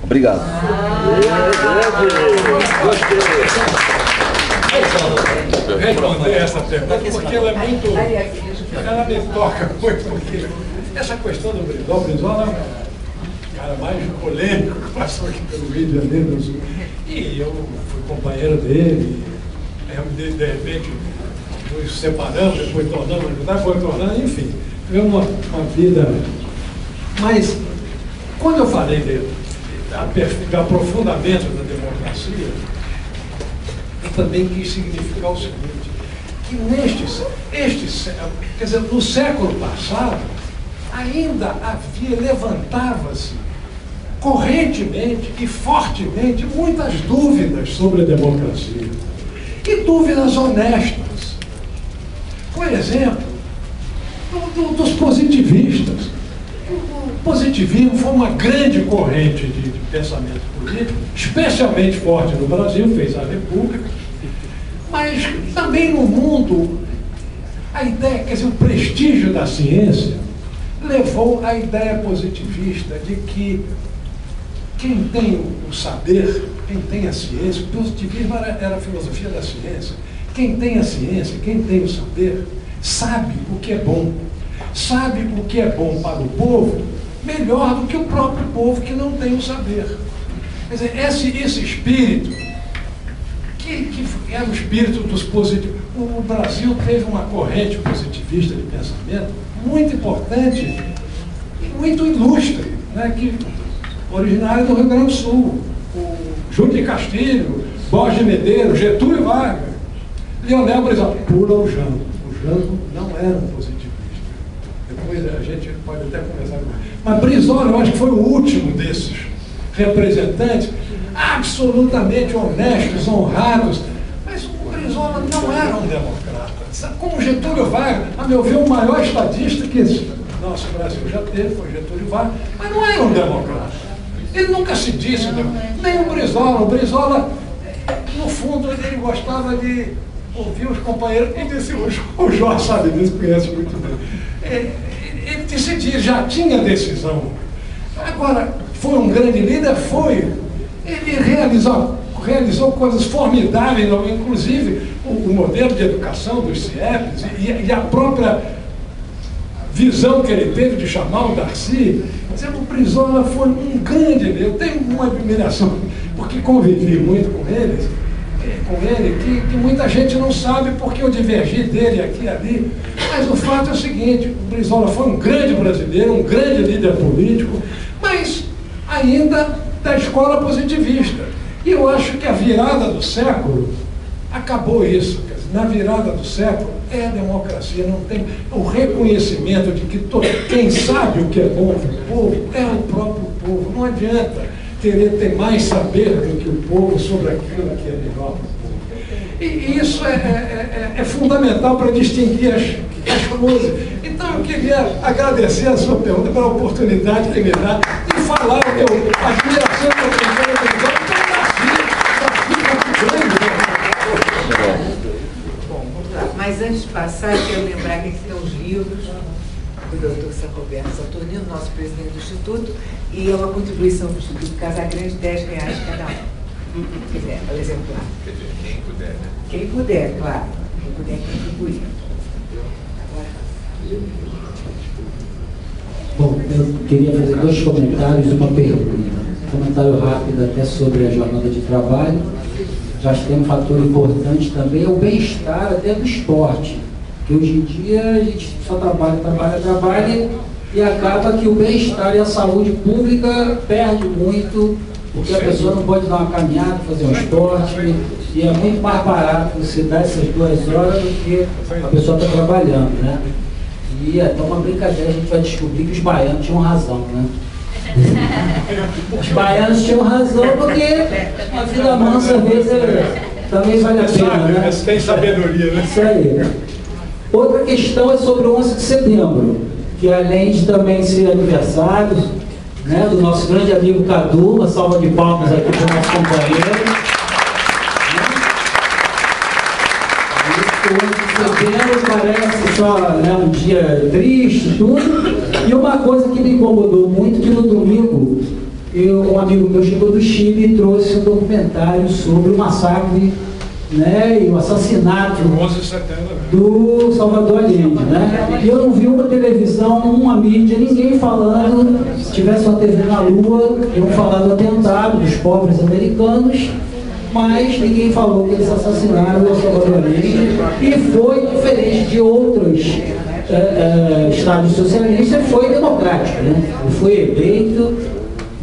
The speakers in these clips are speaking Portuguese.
Obrigado. Responder essa pergunta porque ela é muito. Ela me toca muito, porque essa questão do Brizola, o Brizola é o cara mais polêmico que passou aqui pelo Rio de Janeiro do Sul. E eu fui companheiro dele, de repente nos separamos, depois tornamos, enfim, tivemos uma vida. Mas quando eu falei do aprofundamento da democracia, eu também quis significar o seguinte, que quer dizer, no século passado, ainda levantava-se correntemente e fortemente muitas dúvidas sobre a democracia. E dúvidas honestas. Por exemplo, dos positivistas. O positivismo foi uma grande corrente de pensamento político, especialmente forte no Brasil, fez a República, mas também no mundo, a ideia, quer dizer, o prestígio da ciência levou à ideia positivista de que quem tem o saber, quem tem a ciência, o positivismo era a filosofia da ciência, quem tem a ciência, quem tem o saber, sabe o que é bom. Sabe o que é bom para o povo melhor do que o próprio povo que não tem o saber. Quer dizer, esse espírito, que é o espírito dos positivos. O Brasil teve uma corrente positivista de pensamento muito importante e muito ilustre, né, originária do Rio Grande do Sul. O Júlio de Castilho, Borges de Medeiros, Getúlio Vargas, Leonel Brizola, pura o Jango. O Jango não era um positivista. Depois a gente pode até conversar com ele. Mas Brizola, eu acho que foi o último desses representantes absolutamente honestos, honrados. Mas o Brizola não era um democrata. Como Getúlio Vargas, a meu ver, o maior estadista que esse nosso Brasil já teve, foi Getúlio Vargas, mas não era um democrata. Ele nunca se disse, nem o Brizola. O Brizola, no fundo, ele gostava de ouvir os companheiros, e disse, o Jorge sabe disso, conhece muito bem. Ele decidia, já tinha decisão. Agora, foi um grande líder? Foi. Ele realizou coisas formidáveis, inclusive o modelo de educação dos CIEPs e a própria visão que ele teve de chamar o Darcy. O Brizola foi um grande líder. Eu tenho uma admiração, porque convivi muito com ele, que muita gente não sabe porque eu divergi dele aqui e ali. Mas o fato é o seguinte, o Brizola foi um grande brasileiro, um grande líder político, mas ainda da escola positivista. E eu acho que a virada do século acabou isso. Quer dizer, na virada do século é a democracia, não tem o reconhecimento de que quem sabe o que é bom para o povo é o próprio povo. Não adianta querer ter mais saber do que o povo sobre aquilo que é melhor para o povo. E isso é fundamental para distinguir as coisas. Então eu queria agradecer a sua pergunta pela oportunidade que me dá de falar a admiração que eu tenho pela televisão, porque o Brasil é muito grande. Bom, vamos lá. Mas antes de passar, eu quero lembrar que aqui estão os livros do Dr. São Roberto Saturnino, nosso presidente do Instituto, e é uma contribuição do Instituto Casagrande, R$10 cada um. Quem quiser, o exemplar. Quem puder, né? Quem puder, claro. Quem puder contribuir. Agora. Bom, eu queria fazer 2 comentários e uma pergunta. Um comentário rápido até sobre a jornada de trabalho. Já acho que tem um fator importante também, é o bem-estar até do esporte. Porque hoje em dia a gente só trabalha e acaba que o bem-estar e a saúde pública perde muito, porque a pessoa não pode dar uma caminhada, fazer um esporte, e é muito mais barato você dar essas 2 horas do que a pessoa está trabalhando, né? E até uma brincadeira, a gente vai descobrir que os baianos tinham razão, né? Os baianos tinham razão porque a vida mansa, às vezes, também vale a pena, né? Tem sabedoria, né? Isso aí. Outra questão é sobre o 11 de setembro, que além de também ser aniversário, né, do nosso grande amigo Cadu, uma salva de palmas aqui para o nosso companheiro. O 11 de setembro parece só, né, um dia triste, tudo. E uma coisa que me incomodou muito, que no domingo um amigo meu chegou do Chile e trouxe um documentário sobre o massacre, né, e o assassinato do Salvador Allende, né? E eu não vi uma televisão, uma mídia, ninguém falando, se tivesse uma TV na Lua, iam falar do atentado dos pobres americanos, mas ninguém falou que eles assassinaram o Salvador Allende, e foi diferente de outros estados socialistas, foi democrático, né? Ele foi eleito,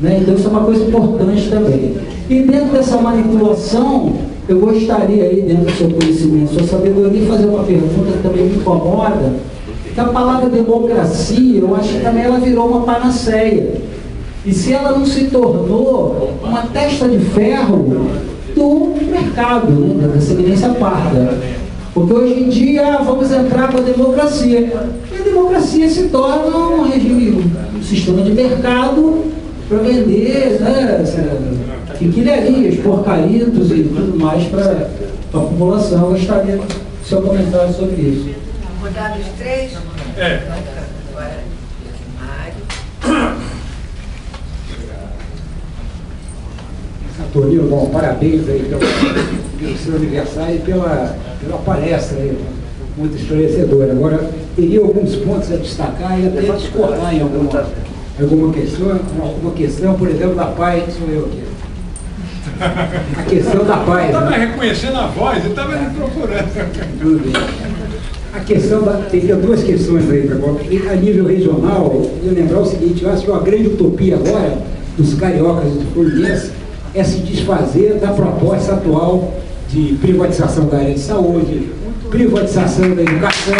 né? Então isso é uma coisa importante também. E dentro dessa manipulação, eu gostaria aí, dentro do seu conhecimento, sua sabedoria, fazer uma pergunta que também me incomoda, que a palavra democracia, eu acho que também ela virou uma panaceia. E se ela não se tornou uma testa de ferro do mercado, né, da semelhança parda. Porque hoje em dia vamos entrar com a democracia. E a democracia se torna um regime, um sistema de mercado para vender, né, quinquilharias, porcaritos e tudo mais para a população. Eu gostaria do seu comentário sobre isso. Mudar os três? Agora, Mário. Antônio, bom, parabéns aí pelo seu aniversário e pela palestra aí, muito esclarecedora. Agora, teria alguns pontos a destacar e até discordar em alguma questão, por exemplo, da paz, sou eu aqui. A questão da paz. Eu estava reconhecendo a voz, eu estava me procurando. Tudo bem. A questão teria duas questões aí, a nível regional, eu lembrar o seguinte, eu acho que a grande utopia agora dos cariocas e dos fluminenses é se desfazer da proposta atual de privatização da área de saúde, privatização da educação,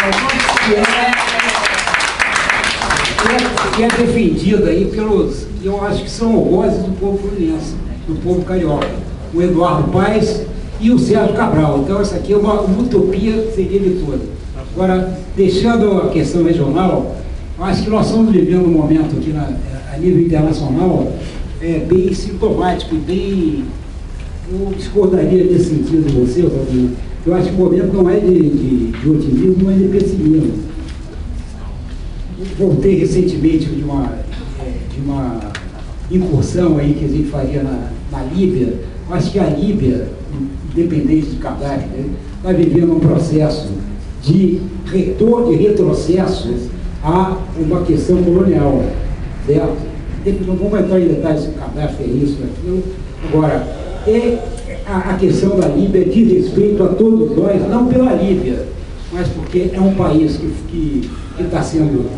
que é defendida aí pelos, eu acho que são algozes do povo fluminense, do povo carioca, o Eduardo Paes e o Sérgio Cabral. Então essa aqui é uma utopia que seria de toda. Agora, deixando a questão regional, eu acho que nós estamos vivendo um momento aqui a nível internacional bem sintomático e bem... Eu discordaria nesse sentido de você, Fabinho. Eu acho que o momento não é de otimismo, mas de pessimismo. Voltei recentemente de uma incursão aí que a gente faria na Líbia. Eu acho que a Líbia, independente de Gaddafi, está vivendo um processo de retrocesso a uma questão colonial, certo? Não vamos entrar em detalhes se o Gaddafi é isso, aquilo. Agora, a questão da Líbia diz respeito a todos nós, não pela Líbia, mas porque é um país que está sendo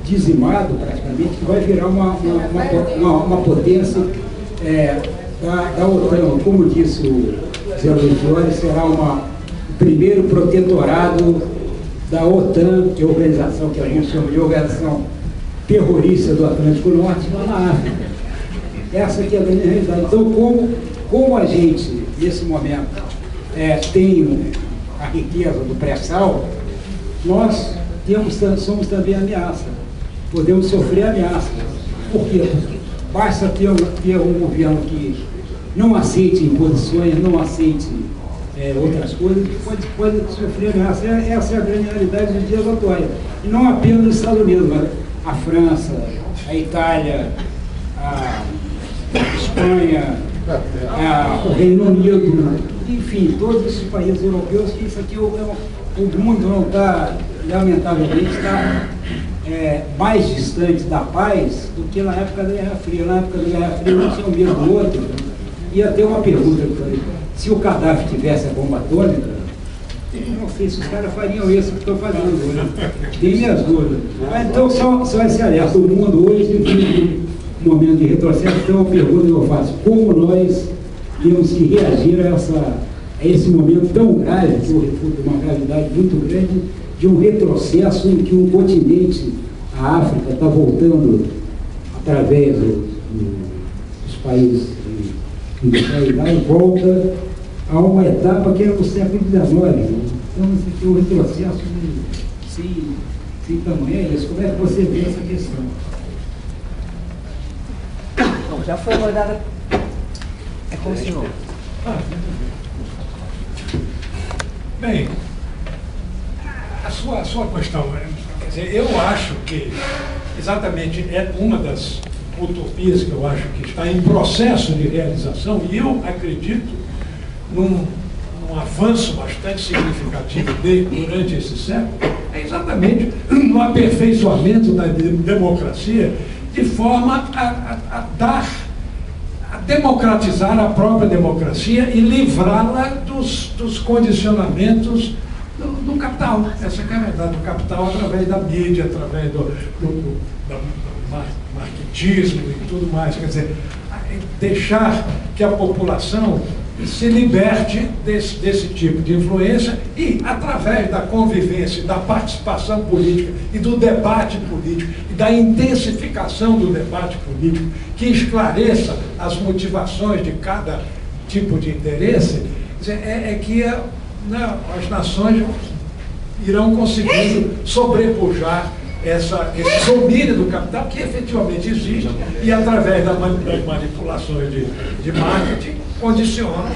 dizimado praticamente, que vai virar uma potência da OTAN. Como disse o Zé Luiz Fiore, será o primeiro protetorado da OTAN, que é a organização que a gente chama de Organização Terrorista do Atlântico Norte, lá na África. Essa aqui é a grande realidade. Então, como a gente, nesse momento, tem a riqueza do pré-sal, nós somos também ameaça. Podemos sofrer ameaça. Por quê? Porque basta ter um governo que não aceite imposições, não aceite outras coisas, pode sofrer ameaça. Essa é a grande realidade dos dias atuais. E não apenas nos Estados Unidos, mas a França, a Itália, a Espanha, o Reino Unido, enfim, todos esses países europeus, que isso aqui o mundo não está, lamentavelmente, está mais distante da paz do que na época da Guerra Fria. Na época da Guerra Fria não tinha o medo do outro. E até uma pergunta que eu falei, se o Gaddafi tivesse a bomba atômica, eu não sei se os caras fariam isso que estão fazendo hoje. Tem minhas dúvidas. Mas, então, só esse alerta. O mundo hoje vive um momento de retrocesso. Então, a pergunta que eu faço, como nós temos que reagir a esse momento tão grave, que eu refuto uma gravidade muito grande, de um retrocesso em que um continente, a África, está voltando, através dos países industrializados, volta a uma etapa que era do século XIX. Né? Então, esse aqui é um retrocesso sem tamanho. Como é que você vê essa questão? Bom, já foi rodada. É com o senhor. Bem, a sua questão, quer dizer, eu acho que exatamente é uma das utopias que eu acho que está em processo de realização, e eu acredito num avanço bastante significativo durante esse século, é exatamente no aperfeiçoamento da democracia, de forma a democratizar a própria democracia e livrá-la dos condicionamentos do capital. Essa é a verdade, do capital através da mídia, através do marketismo e tudo mais. Quer dizer, deixar que a população se liberte desse tipo de influência e, através da convivência, da participação política e do debate político e da intensificação do debate político, que esclareça as motivações de cada tipo de interesse, que as nações irão conseguindo sobrepujar esse domínio do capital que efetivamente existe e, através das manipulações de marketing, condicionam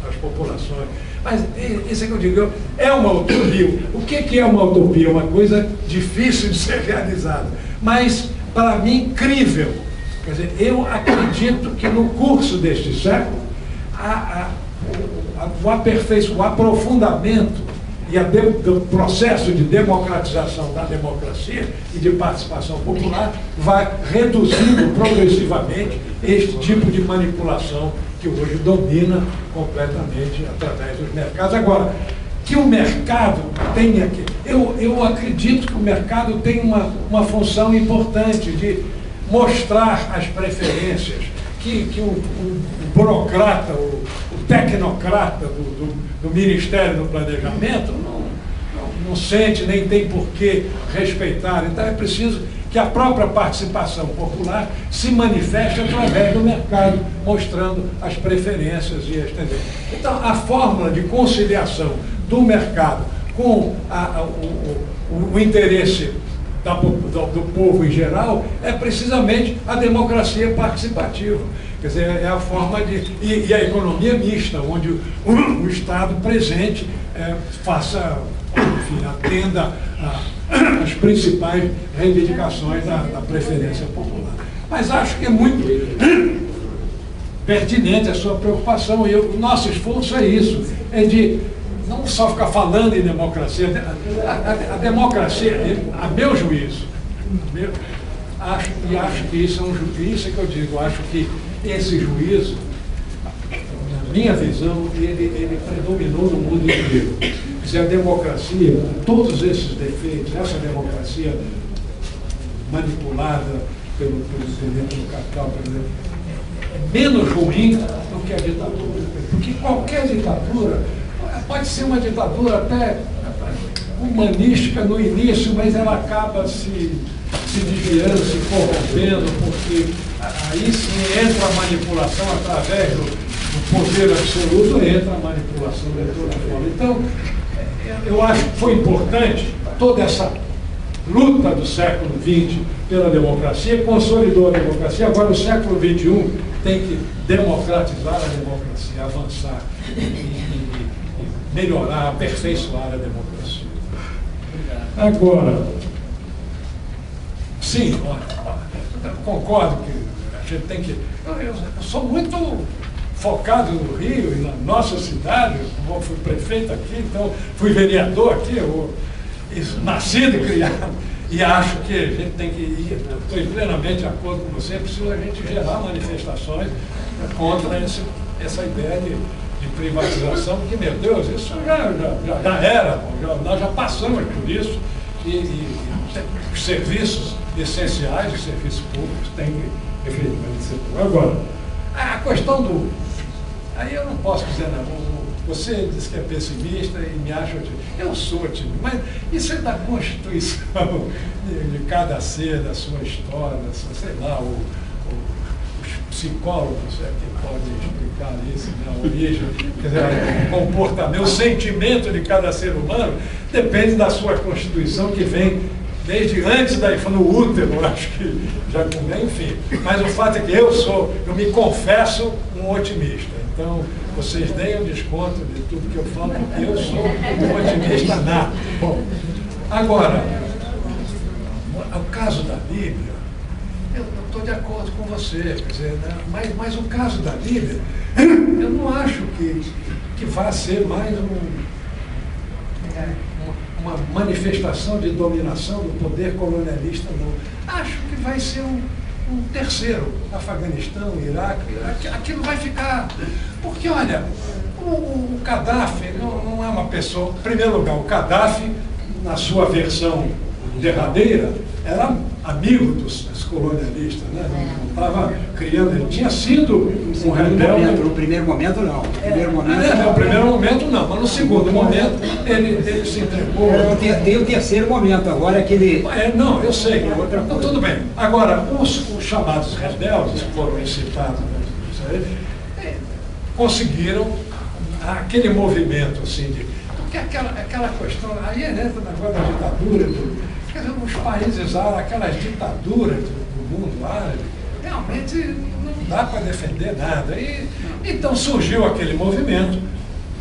as populações. Mas isso é que eu digo, é uma utopia. O que é uma utopia? Uma coisa difícil de ser realizada, mas, para mim, crível. Quer dizer, eu acredito que no curso deste século, o aprofundamento e o processo de democratização da democracia e de participação popular vai reduzindo progressivamente este tipo de manipulação que hoje domina completamente através dos mercados. Agora, que o mercado tenha que... Eu acredito que o mercado tem uma função importante de mostrar as preferências, que o burocrata, o tecnocrata do Ministério do Planejamento não sente, nem tem por que respeitar. Então é preciso que a própria participação popular se manifeste através do mercado, mostrando as preferências e as tendências. Então, a fórmula de conciliação do mercado com o interesse do povo em geral é precisamente a democracia participativa. Quer dizer, é a forma de... E a economia mista, onde o Estado presente faça, enfim, atenda as principais reivindicações da preferência popular. Mas acho que é muito pertinente a sua preocupação, e o nosso esforço é isso, é de não só ficar falando em democracia. A democracia, a meu juízo, acho que isso é um juízo, isso é que eu digo, acho que esse juízo, na minha visão, ele predominou no mundo inteiro. Se a democracia, com todos esses defeitos, essa democracia manipulada pelo capital, por exemplo, é menos ruim do que a ditadura. Porque qualquer ditadura pode ser uma ditadura até humanística no início, mas ela acaba se desviando, se corrompendo, porque aí sim entra a manipulação através do poder absoluto, entra a manipulação de toda forma. Então, eu acho que foi importante toda essa luta do século XX pela democracia, consolidou a democracia. Agora o século XXI tem que democratizar a democracia, avançar e melhorar, aperfeiçoar a democracia. Agora, sim, eu concordo que a gente tem que... Eu sou muito focado no Rio e na nossa cidade. Eu fui prefeito aqui, então fui vereador aqui, nascido e criado, e acho que a gente tem que ir, estou plenamente de acordo com você, é preciso a gente gerar manifestações contra essa ideia de privatização, porque, meu Deus, isso já era, nós já passamos por isso, e os serviços essenciais, os serviços públicos têm que efetivamente ser públicos. Agora, a questão do... Aí eu não posso dizer, não, você diz que é pessimista e me acha otimista. Eu sou otimista, mas isso é da Constituição de cada ser, da sua história, sei lá, os psicólogos que podem explicar isso, a origem, quer dizer, o comportamento, o sentimento de cada ser humano depende da sua Constituição, que vem desde antes da infância, no útero, acho que já comeu, enfim. Mas o fato é que eu me confesso um otimista. Então, vocês deem um desconto de tudo que eu falo, porque eu sou um otimista nato. Bom, agora, o caso da Líbia eu estou de acordo com você, quer dizer, né? Mas o caso da Líbia, eu não acho que vá ser mais uma manifestação de dominação do poder colonialista, não. Acho que vai ser um terceiro, Afeganistão, Iraque, aquilo vai ficar. Porque, olha, o Gaddafi não é uma pessoa. Em primeiro lugar, o Gaddafi, na sua versão derradeira, era amigo dos colonialistas, né? Não estava criando, ele tinha sido um rebelde. No primeiro momento, não. No primeiro momento, não, mas no segundo momento, ele se entregou. Tem o terceiro momento, agora que ele. Não, eu sei. Então, tudo bem. Agora, os chamados rebeldes, que foram incitados, conseguiram aquele movimento assim de. Porque aquela questão, aí entra na negócio da ditadura, quer dizer, os países árabes, aquelas ditaduras do mundo árabe, realmente não dá para defender nada. Então surgiu aquele movimento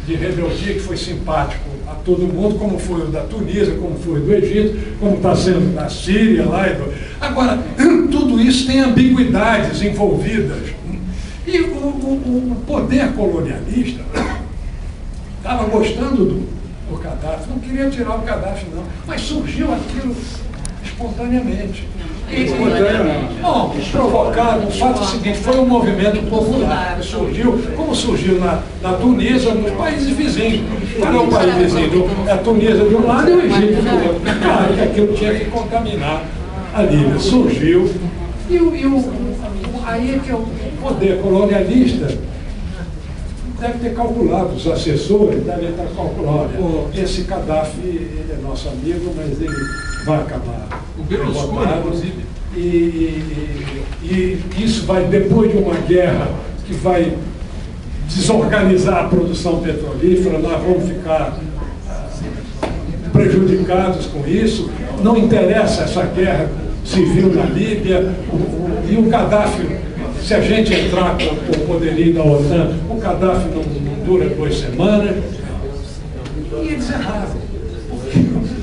de rebeldia que foi simpático a todo mundo, como foi o da Tunísia, como foi o do Egito, como está sendo da Síria lá. Agora, tudo isso tem ambiguidades envolvidas. E o poder colonialista estava gostando do Gaddafi, não queria tirar o Gaddafi não, mas surgiu aquilo espontaneamente. Bom, provocaram, o fato é o seguinte, foi um movimento popular, surgiu, como surgiu na Tunísia, nos países vizinhos. Qual é o país vizinho? É a Tunísia de um lado e o Egito do outro. Claro que aquilo tinha que contaminar a Líbia. Surgiu, aí é que o poder colonialista deve ter calculado, os assessores devem ter calculado, esse Gaddafi ele é nosso amigo, mas ele vai acabar. O Berlusconi, inclusive. E isso vai, depois de uma guerra que vai desorganizar a produção petrolífera, nós vamos ficar prejudicados com isso. Não interessa essa guerra civil na Líbia, e o Gaddafi, se a gente entrar com o poderio da OTAN, o Gaddafi não dura 2 semanas. E eles erraram, porque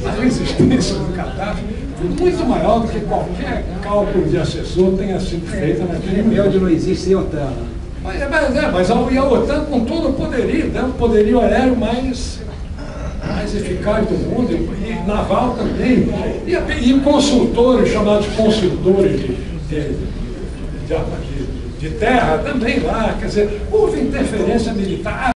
a resistência do Gaddafi foi muito maior do que qualquer cálculo de assessor tenha sido feito naquele momento. Rebelde não existe sem OTAN. Mas a OTAN com todo o poderio, né? O poderio aéreo mais eficaz do mundo, e naval também, e consultores, chamados consultores de terra também lá, quer dizer, houve interferência militar.